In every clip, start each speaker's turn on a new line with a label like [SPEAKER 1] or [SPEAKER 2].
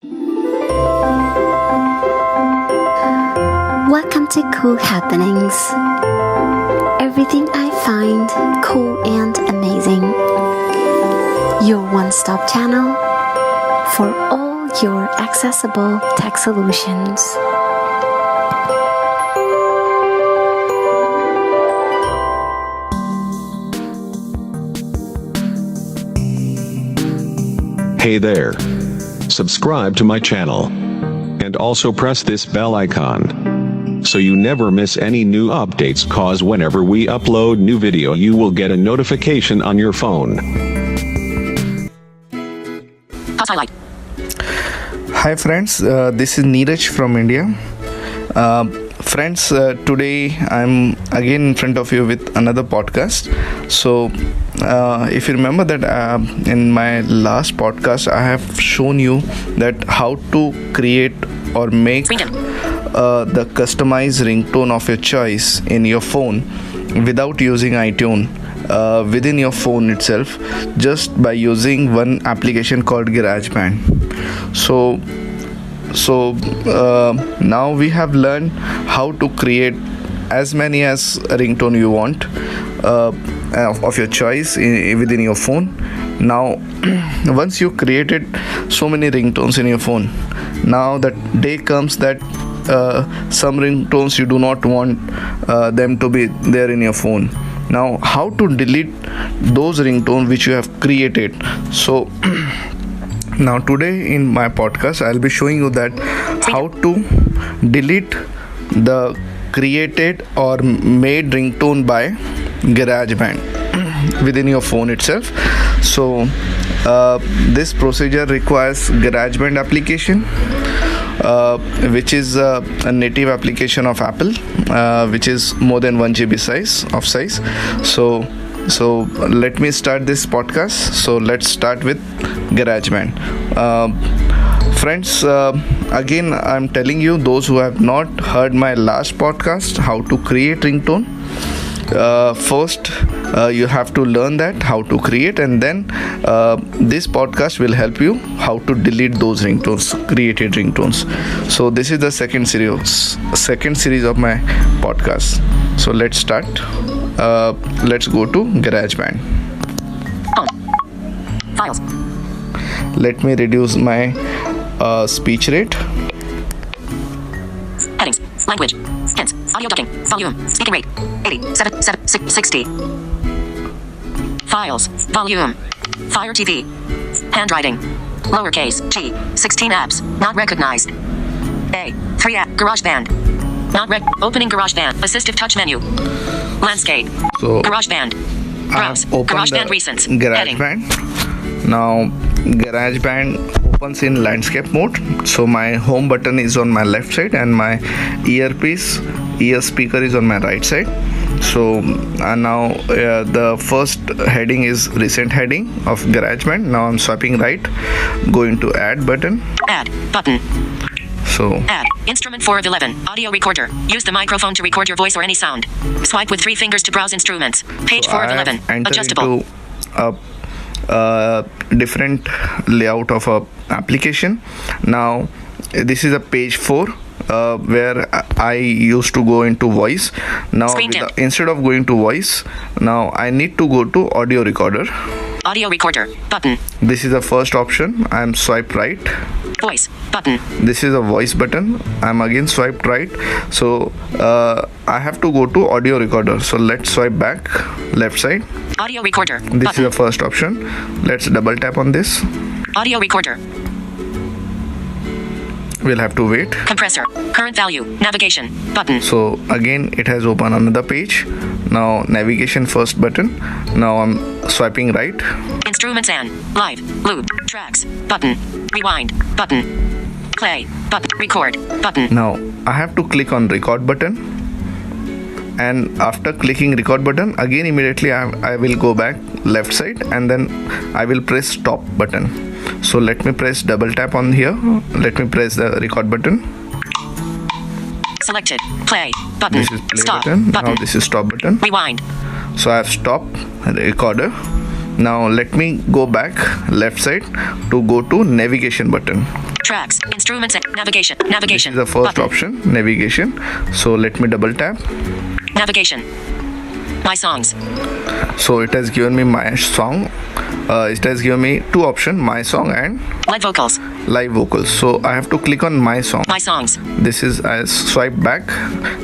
[SPEAKER 1] Welcome to Cool Happenings. Everything I find cool and amazing. Your one-stop channel for all your accessible tech solutions.
[SPEAKER 2] Hey there. Subscribe to my channel. And also press this bell icon, so you never miss any new updates, cause whenever we upload new video you will get a notification on your phone.
[SPEAKER 3] Highlight.
[SPEAKER 4] Hi friends, this is Niraj from India. Friends, today I'm again in front of you with another podcast. So if you remember that in my last podcast I have shown you that how to create or make the customized ringtone of your choice in your phone without using iTunes within your phone itself, just by using one application called GarageBand. So now we have learned how to create as many as ringtone you want of your choice within your phone. Now once you created so many ringtones in your phone, now that day comes that some ringtones you do not want them to be there in your phone. Now how to delete those ringtones which you have created? So now today in my podcast I'll be showing you that how to delete the created or made ringtone by GarageBand within your phone itself. So this procedure requires GarageBand application, which is a native application of Apple, which is more than 1 GB size. So let me start this podcast. So let's start with GarageBand. Friends, again I'm telling you, those who have not heard my last podcast, how to create ringtone, first you have to learn that how to create, and then this podcast will help you how to delete those ringtones, created ringtones. So this is the second series of my podcast. So let's start. Let's go to GarageBand.
[SPEAKER 3] Files.
[SPEAKER 4] Let me reduce my speech rate.
[SPEAKER 3] Headings. Language. Hints. Audio ducking. Volume. Speaking rate. 80. 60. Files. Volume. Fire TV. Handwriting. Lowercase g. 16 apps. Not recognized. A. 3 app. GarageBand. Not opening GarageBand. Assistive touch menu. Landscape.
[SPEAKER 4] So
[SPEAKER 3] GarageBand. Browse. GarageBand recents.
[SPEAKER 4] GarageBand. Now GarageBand opens in landscape mode. So my home button is on my left side and my ear speaker is on my right side. So now the first heading is recent heading of GarageBand. Now I'm swiping right, going to add button.
[SPEAKER 3] Add button.
[SPEAKER 4] So
[SPEAKER 3] add instrument 4 of 11. Audio recorder. Use the microphone to record your voice or any sound. Swipe with 3 fingers to browse instruments. Page 4 of 11. Adjustable.
[SPEAKER 4] Into a different layout of a application. Now this is a page 4 where I used to go into voice. Now instead of going to voice, now I need to go to audio recorder.
[SPEAKER 3] Audio recorder button.
[SPEAKER 4] This is the first option. I am swipe right.
[SPEAKER 3] Voice button.
[SPEAKER 4] This is a voice button. I'm again swiped right. So I have to go to audio recorder. So let's swipe back left side.
[SPEAKER 3] Audio recorder.
[SPEAKER 4] This
[SPEAKER 3] button.
[SPEAKER 4] is the first option. Let's double tap on this.
[SPEAKER 3] Audio recorder.
[SPEAKER 4] We'll have to wait.
[SPEAKER 3] Compressor. Current value. Navigation. Button.
[SPEAKER 4] So again it has opened another page. Now navigation first button. Now I'm swiping right.
[SPEAKER 3] Instruments and live. Loop. Tracks. Button. Rewind. Button. Play. Button. Record. Button.
[SPEAKER 4] Now I have to click on record button. And after clicking record button, again immediately I will go back left side and then I will press stop button. So let me press double tap on here. Let me press the record button.
[SPEAKER 3] Selected. Play. Button.
[SPEAKER 4] This is play
[SPEAKER 3] stop.
[SPEAKER 4] Button.
[SPEAKER 3] Button.
[SPEAKER 4] Now this is stop button.
[SPEAKER 3] Rewind.
[SPEAKER 4] So I have stopped recorder. Now let me go back left side to go to navigation button.
[SPEAKER 3] Tracks, instruments, navigation.
[SPEAKER 4] This is the first
[SPEAKER 3] button.
[SPEAKER 4] option, navigation. So let me double tap.
[SPEAKER 3] Navigation. My songs.
[SPEAKER 4] So it has given me my song. It has given me two options, my song and
[SPEAKER 3] Live vocals.
[SPEAKER 4] live vocals. So I have to click on my song.
[SPEAKER 3] My songs.
[SPEAKER 4] This is, I swipe back.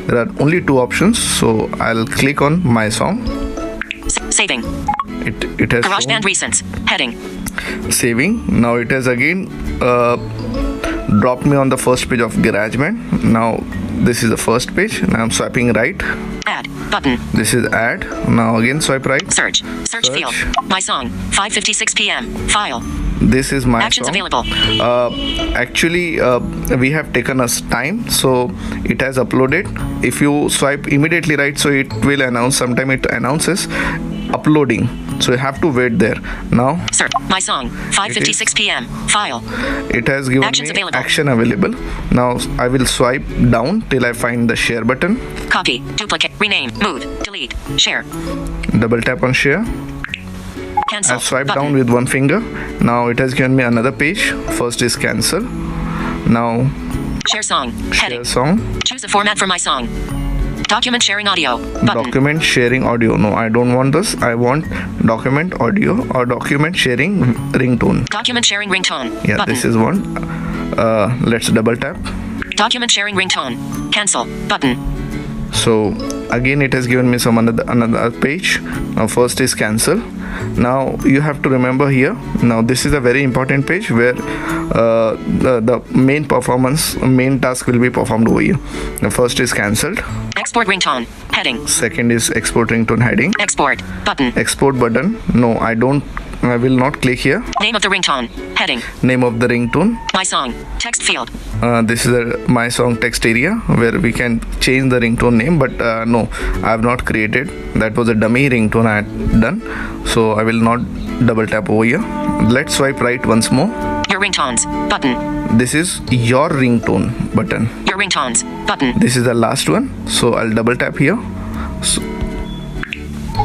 [SPEAKER 4] There are only two options. So I'll click on my song.
[SPEAKER 3] Saving.
[SPEAKER 4] It has
[SPEAKER 3] GarageBand
[SPEAKER 4] shown
[SPEAKER 3] recents. Heading.
[SPEAKER 4] saving. Now it has again dropped me on the first page of GarageBand. Now this is the first page. Now I'm swiping right.
[SPEAKER 3] Add. Button.
[SPEAKER 4] This is add. Now again swipe right.
[SPEAKER 3] Search field. My song. 5:56 p.m. File.
[SPEAKER 4] This is my
[SPEAKER 3] Actions
[SPEAKER 4] song.
[SPEAKER 3] available.
[SPEAKER 4] Actually, we have taken us time, so it has uploaded. If you swipe immediately right, so it will announce. Sometime it announces uploading, so you have to wait there. Now
[SPEAKER 3] Search. My song. 5:56 p.m. File.
[SPEAKER 4] it has given
[SPEAKER 3] Actions
[SPEAKER 4] me
[SPEAKER 3] available.
[SPEAKER 4] action available. Now I will swipe down till I find the share button.
[SPEAKER 3] Copy. Duplicate. Rename. Move. Delete. Share.
[SPEAKER 4] Double tap on share.
[SPEAKER 3] Cancel.
[SPEAKER 4] I swipe
[SPEAKER 3] button.
[SPEAKER 4] down with one finger. Now it has given me another page. First is cancel. Now
[SPEAKER 3] Share song. Heading.
[SPEAKER 4] share song.
[SPEAKER 3] Choose a format for my song. Document sharing audio. Button.
[SPEAKER 4] Document sharing audio. No, I don't want this. I want document audio or document sharing ringtone.
[SPEAKER 3] Document sharing ringtone.
[SPEAKER 4] Yeah,
[SPEAKER 3] Button.
[SPEAKER 4] this is one. Let's double tap.
[SPEAKER 3] Document sharing ringtone. Cancel. Button.
[SPEAKER 4] So again it has given me some another page. Now first is cancel. Now you have to remember here. Now this is a very important page where the main task will be performed over here. The first is cancelled.
[SPEAKER 3] Export ringtone. Heading.
[SPEAKER 4] Second is export ringtone heading.
[SPEAKER 3] Export. Button.
[SPEAKER 4] Export button. No, I will not click here.
[SPEAKER 3] Name of the ringtone. Heading.
[SPEAKER 4] Name of the ringtone.
[SPEAKER 3] My song. Text field.
[SPEAKER 4] This is my song text area where we can change the ringtone name, but no, I have not created. That was a dummy ringtone I had done, so I will not double tap over here. Let's swipe right once more.
[SPEAKER 3] Your ringtones. Button.
[SPEAKER 4] This is your ringtone button.
[SPEAKER 3] Your ringtones. Button.
[SPEAKER 4] This is the last one, so I'll double tap here. So,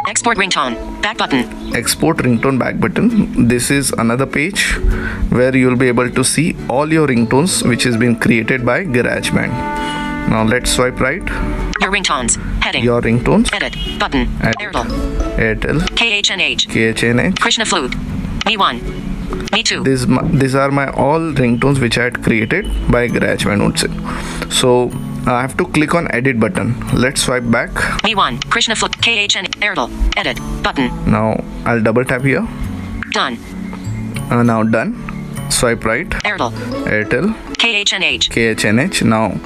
[SPEAKER 3] Export ringtone. Back button.
[SPEAKER 4] export ringtone back button. This is another page where you'll be able to see all your ringtones which has been created by GarageBand. Now let's swipe right.
[SPEAKER 3] Your ringtones. Heading.
[SPEAKER 4] Your ringtones.
[SPEAKER 3] Edit. Button.
[SPEAKER 4] Edit.
[SPEAKER 3] Airtel.
[SPEAKER 4] Airtel.
[SPEAKER 3] KHNH.
[SPEAKER 4] KHNH.
[SPEAKER 3] Krishna Flute. Me 1. Me 2.
[SPEAKER 4] These are my all ringtones which I had created by GarageBand would say. So I have to click on edit button. Let's swipe back.
[SPEAKER 3] Me 1. Krishna Flute. KHN. Airtel. Edit. Button.
[SPEAKER 4] Now I'll double tap here.
[SPEAKER 3] Done.
[SPEAKER 4] Now done. Swipe right.
[SPEAKER 3] Airtel.
[SPEAKER 4] Airtel.
[SPEAKER 3] KHNH.
[SPEAKER 4] KHNH. Now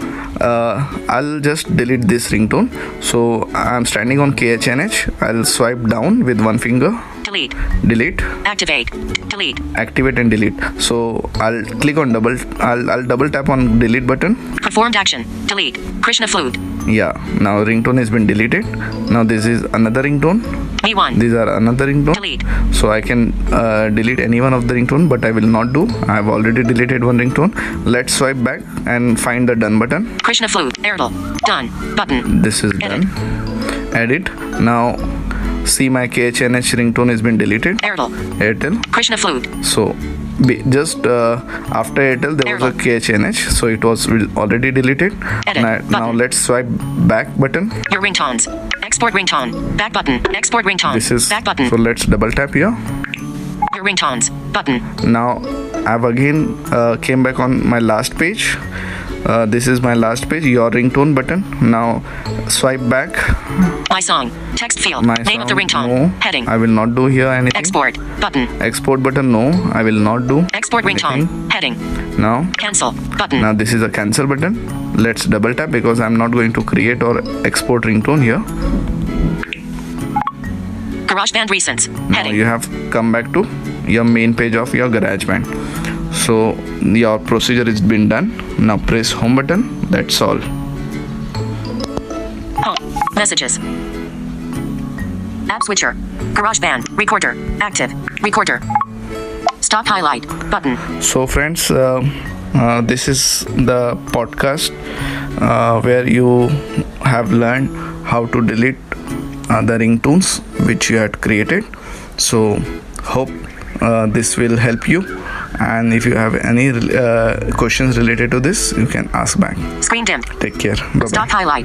[SPEAKER 4] I'll just delete this ringtone. So I'm standing on KHNH. I'll swipe down with one finger.
[SPEAKER 3] Delete.
[SPEAKER 4] Delete.
[SPEAKER 3] Activate. Delete.
[SPEAKER 4] Activate and delete. So I'll click on I'll double tap on delete button.
[SPEAKER 3] Performed action. Delete. Krishna Flute.
[SPEAKER 4] Yeah, now ringtone has been deleted. Now this is another ringtone.
[SPEAKER 3] Me 1.
[SPEAKER 4] These are another ringtone.
[SPEAKER 3] Delete.
[SPEAKER 4] So I can delete any one of the ringtone, but I will not do. I have already deleted one ringtone. Let's swipe back and find the done button.
[SPEAKER 3] Krishna Flute. Airtel. Done. Button.
[SPEAKER 4] This is
[SPEAKER 3] Edit.
[SPEAKER 4] done. Edit. Now see my KHNH ringtone has been deleted.
[SPEAKER 3] Airtel.
[SPEAKER 4] Airtel.
[SPEAKER 3] Krishna Flute.
[SPEAKER 4] So just after Airtel there was a KHNH, so it was already deleted.
[SPEAKER 3] Edit
[SPEAKER 4] Now
[SPEAKER 3] button.
[SPEAKER 4] let's swipe back button.
[SPEAKER 3] Your ringtones. Export ringtone. Back button. Export ringtone.
[SPEAKER 4] This is
[SPEAKER 3] Back button.
[SPEAKER 4] so let's double tap here.
[SPEAKER 3] Your ringtones. Button.
[SPEAKER 4] Now I've again came back on my last page. This is my last page, your ringtone button. Now swipe back.
[SPEAKER 3] My song. Text field.
[SPEAKER 4] My
[SPEAKER 3] Name of the
[SPEAKER 4] song,
[SPEAKER 3] ringtone.
[SPEAKER 4] no.
[SPEAKER 3] Heading.
[SPEAKER 4] I will not do here anything.
[SPEAKER 3] Export. Button.
[SPEAKER 4] Export button, no. I will not do.
[SPEAKER 3] Export ringtone.
[SPEAKER 4] anything.
[SPEAKER 3] Heading.
[SPEAKER 4] Now
[SPEAKER 3] Cancel. Button.
[SPEAKER 4] now this is a cancel button. Let's double tap because I'm not going to create or export ringtone here.
[SPEAKER 3] GarageBand recents.
[SPEAKER 4] Now
[SPEAKER 3] Heading.
[SPEAKER 4] you have come back to your main page of your GarageBand. So your procedure has been done. Now press home button. That's all.
[SPEAKER 3] Home. Messages. App switcher. GarageBand. Recorder. Active. Recorder. Stop highlight. Button.
[SPEAKER 4] So friends, this is the podcast where you have learned how to delete the ringtones which you had created. So Hope this will help you, and if you have any questions related to this, you can ask back.
[SPEAKER 3] Screen dim.
[SPEAKER 4] Take care. Bye-bye.
[SPEAKER 3] Stop highlight.